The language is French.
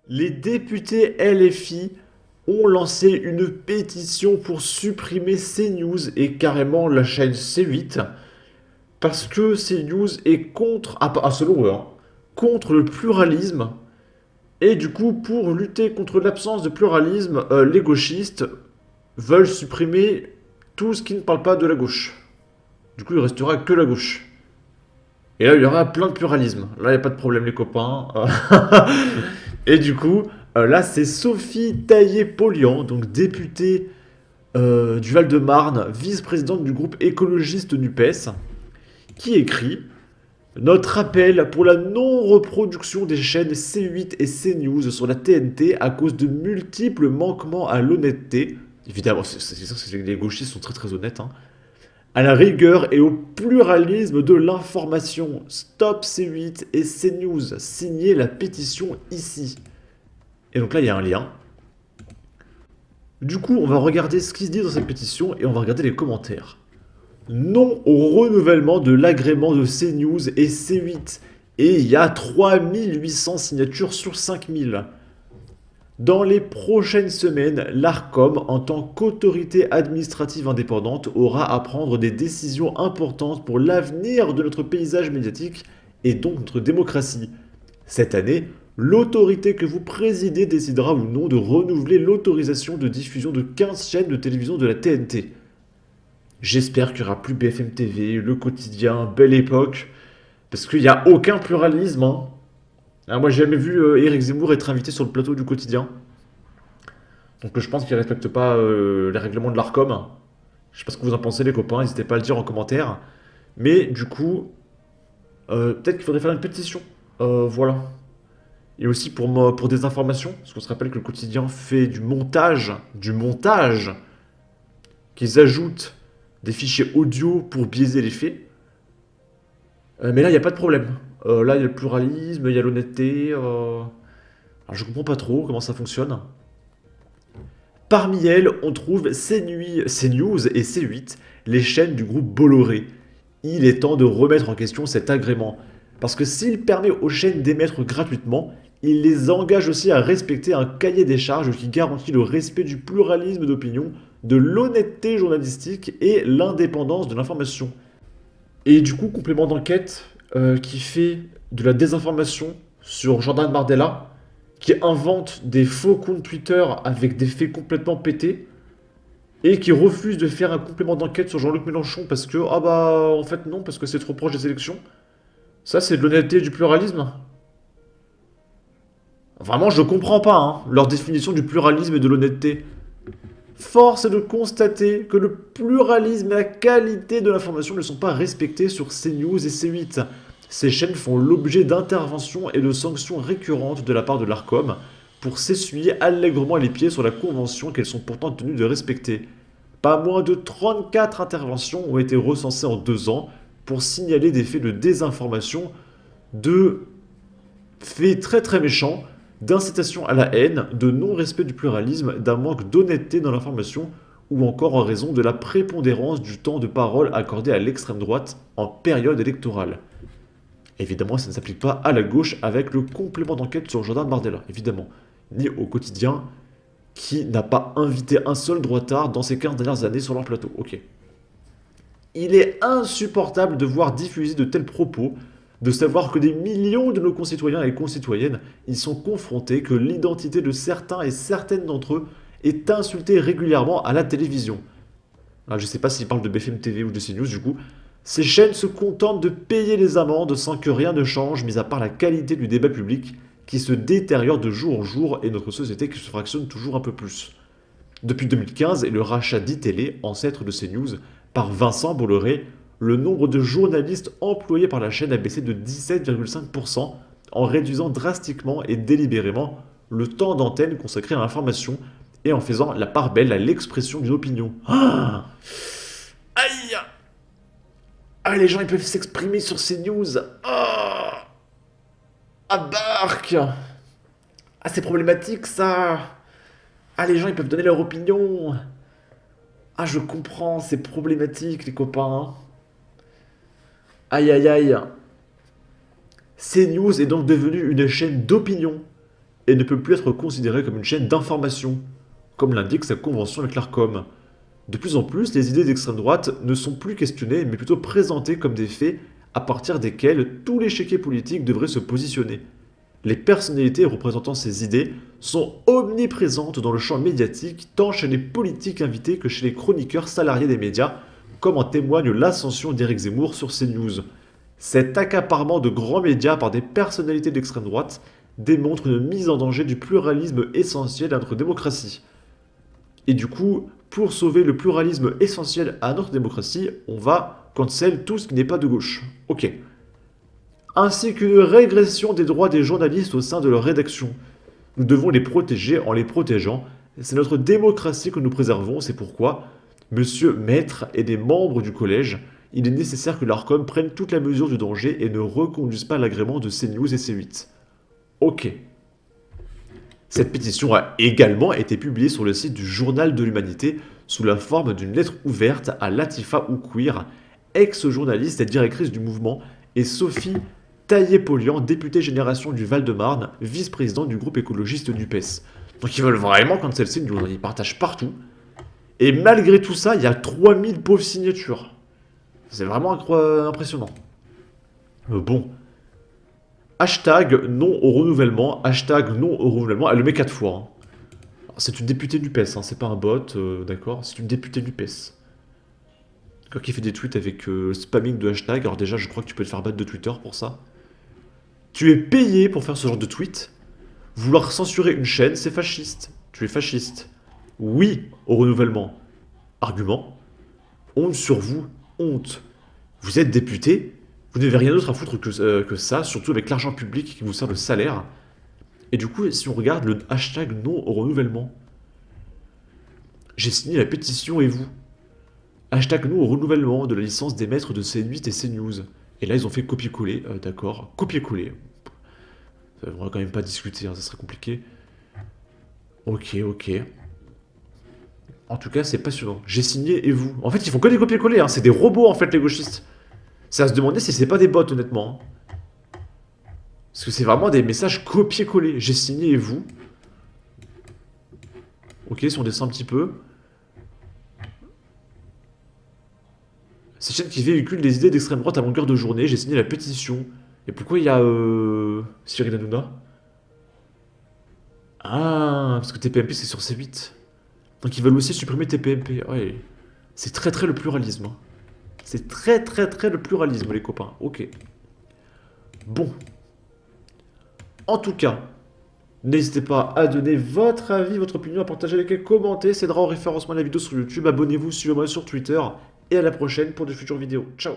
Les députés LFI ont lancé une pétition pour supprimer CNews et carrément la chaîne C8 parce que CNews est contre, selon eux, hein, contre le pluralisme. Et du coup, pour lutter contre l'absence de pluralisme, les gauchistes veulent supprimer tout ce qui ne parle pas de la gauche. Du coup, il restera que la gauche. Et là, il y aura plein de pluralisme. Là, il n'y a pas de problème, les copains. Et du coup, là, c'est Sophie Taillé-Polian, donc députée du Val-de-Marne, vice-présidente du groupe écologiste NUPES, qui écrit notre appel pour la non-reproduction des chaînes C8 et CNews sur la TNT à cause de multiples manquements à l'honnêteté. Évidemment, les gauchistes sont très très honnêtes, hein. À la rigueur et au pluralisme de l'information. Stop C8 et CNews. Signez la pétition ici. Et donc là, il y a un lien. Du coup, on va regarder ce qui se dit dans cette pétition et on va regarder les commentaires. Non au renouvellement de l'agrément de CNews et C8. Et il y a 3800 signatures sur 5000. Dans les prochaines semaines, l'ARCOM, en tant qu'autorité administrative indépendante, aura à prendre des décisions importantes pour l'avenir de notre paysage médiatique et donc notre démocratie. Cette année, l'autorité que vous présidez décidera ou non de renouveler l'autorisation de diffusion de 15 chaînes de télévision de la TNT. J'espère qu'il n'y aura plus BFM TV, Le Quotidien, Belle Époque, parce qu'il n'y a aucun pluralisme, hein. Ah, moi, j'ai jamais vu Éric Zemmour être invité sur le plateau du Quotidien. Donc je pense qu'il ne respecte pas les règlements de l'ARCOM. Je sais pas ce que vous en pensez, les copains, n'hésitez pas à le dire en commentaire. Mais du coup, peut-être qu'il faudrait faire une pétition. Voilà. Et aussi pour des informations, parce qu'on se rappelle que le quotidien fait du montage, qu'ils ajoutent des fichiers audio pour biaiser les faits. Mais là, il n'y a pas de problème. Là, il y a le pluralisme, il y a l'honnêteté. Alors, je comprends pas trop comment ça fonctionne. Parmi elles, on trouve CNews et C8, les chaînes du groupe Bolloré. Il est temps de remettre en question cet agrément. Parce que s'il permet aux chaînes d'émettre gratuitement, il les engage aussi à respecter un cahier des charges qui garantit le respect du pluralisme d'opinion, de l'honnêteté journalistique et l'indépendance de l'information. Et du coup, complément d'enquête qui fait de la désinformation sur Jordan Bardella, qui invente des faux comptes Twitter avec des faits complètement pétés, et qui refuse de faire un complément d'enquête sur Jean-Luc Mélenchon parce que, ah bah, en fait non, parce que c'est trop proche des élections. Ça, c'est de l'honnêteté et du pluralisme. Vraiment, je comprends pas, hein, leur définition du pluralisme et de l'honnêteté. Force est de constater que le pluralisme et la qualité de l'information ne sont pas respectés sur CNews et C8. Ces chaînes font l'objet d'interventions et de sanctions récurrentes de la part de l'ARCOM pour s'essuyer allègrement les pieds sur la convention qu'elles sont pourtant tenues de respecter. Pas moins de 34 interventions ont été recensées en 2 ans pour signaler des faits de désinformation, de faits très très méchants, d'incitation à la haine, de non-respect du pluralisme, d'un manque d'honnêteté dans l'information ou encore en raison de la prépondérance du temps de parole accordé à l'extrême droite en période électorale. Évidemment, ça ne s'applique pas à la gauche avec le complément d'enquête sur Jordan Bardella, évidemment, ni au quotidien qui n'a pas invité un seul droitard dans ces 15 dernières années sur leur plateau. Ok. Il est insupportable de voir diffuser de tels propos, de savoir que des millions de nos concitoyens et concitoyennes y sont confrontés, que l'identité de certains et certaines d'entre eux est insultée régulièrement à la télévision. Alors, je ne sais pas s'ils parlent de BFM TV ou de CNews du coup. Ces chaînes se contentent de payer les amendes sans que rien ne change, mis à part la qualité du débat public qui se détériore de jour en jour et notre société qui se fractionne toujours un peu plus. Depuis 2015 et le rachat d'ITélé, ancêtre de CNews, par Vincent Bolloré, le nombre de journalistes employés par la chaîne a baissé de 17,5% en réduisant drastiquement et délibérément le temps d'antenne consacré à l'information et en faisant la part belle à l'expression d'une opinion. Ah, aïe. Ah, les gens ils peuvent s'exprimer sur CNews. Ah, ah barque. Ah, c'est problématique ça. Ah, les gens ils peuvent donner leur opinion. Ah, je comprends, c'est problématique, les copains. Aïe, aïe, aïe. CNews est donc devenue une chaîne d'opinion. et ne peut plus être considérée comme une chaîne d'information, comme l'indique sa convention avec l'ARCOM. De plus en plus, les idées d'extrême droite ne sont plus questionnées, mais plutôt présentées comme des faits à partir desquels tout l'échiquier politique devrait se positionner. Les personnalités représentant ces idées sont omniprésentes dans le champ médiatique, tant chez les politiques invités que chez les chroniqueurs salariés des médias, comme en témoigne l'ascension d'Éric Zemmour sur CNews. Cet accaparement de grands médias par des personnalités d'extrême droite démontre une mise en danger du pluralisme essentiel à notre démocratie. Et du coup, pour sauver le pluralisme essentiel à notre démocratie, on va cancel tout ce qui n'est pas de gauche. Ok. Ainsi qu'une régression des droits des journalistes au sein de leur rédaction. Nous devons les protéger en les protégeant. C'est notre démocratie que nous préservons, c'est pourquoi, monsieur Maître et des membres du collège, il est nécessaire que l'ARCOM prenne toute la mesure du danger et ne reconduise pas l'agrément de CNews et C8. Ok. Cette pétition a également été publiée sur le site du Journal de l'Humanité sous la forme d'une lettre ouverte à Latifa Oukwir, ex-journaliste et directrice du mouvement, et Sophie Taillé-Polian, députée Génération du Val-de-Marne, vice-présidente du groupe écologiste du PES. Donc ils veulent vraiment quand celle-ci, ils partagent partout. Et malgré tout ça, il y a 3000 pauvres signatures. C'est vraiment impressionnant. Bon. Hashtag non au renouvellement. Hashtag non au renouvellement. Elle le met 4 fois. Hein. C'est une députée du PES, hein, c'est pas un bot, d'accord. C'est une députée du PES. D'accord, qui fait des tweets avec spamming de hashtag. Alors déjà, je crois que tu peux te faire battre de Twitter pour ça. Tu es payé pour faire ce genre de tweet. Vouloir censurer une chaîne, c'est fasciste. Tu es fasciste. Oui au renouvellement. Argument. Honte sur vous. Honte. Vous êtes député. Vous n'avez rien d'autre à foutre que ça, surtout avec l'argent public qui vous sert de salaire. Et du coup, si on regarde le hashtag non au renouvellement, j'ai signé la pétition et vous. Hashtag non au renouvellement de la licence des maîtres de C8 et CNews. Et là, ils ont fait copier-coller, d'accord. Copier-coller. On va quand même pas discuter, hein, ça serait compliqué. Ok, ok. En tout cas, c'est passionnant. J'ai signé et vous. En fait, ils font que des copier-coller, hein. C'est des robots, en fait, les gauchistes. C'est à se demander si c'est pas des bots, honnêtement. Parce que c'est vraiment des messages copier-coller. J'ai signé et vous. Ok, si on descend un petit peu. Ces chaînes qui véhiculent des idées d'extrême droite à longueur de journée. J'ai signé la pétition. Et pourquoi il y a Cyril Hanouna? Ah, parce que TPMP c'est sur C8. Donc ils veulent aussi supprimer TPMP. Ouais. C'est très très le pluralisme. Hein. C'est très très très le pluralisme, les copains. Ok. Bon. En tout cas, n'hésitez pas à donner votre avis, votre opinion, à partager, liker, commenter. Ça aidera au référencement de la vidéo sur YouTube. Abonnez-vous, suivez-moi sur Twitter. Et à la prochaine pour de futures vidéos. Ciao.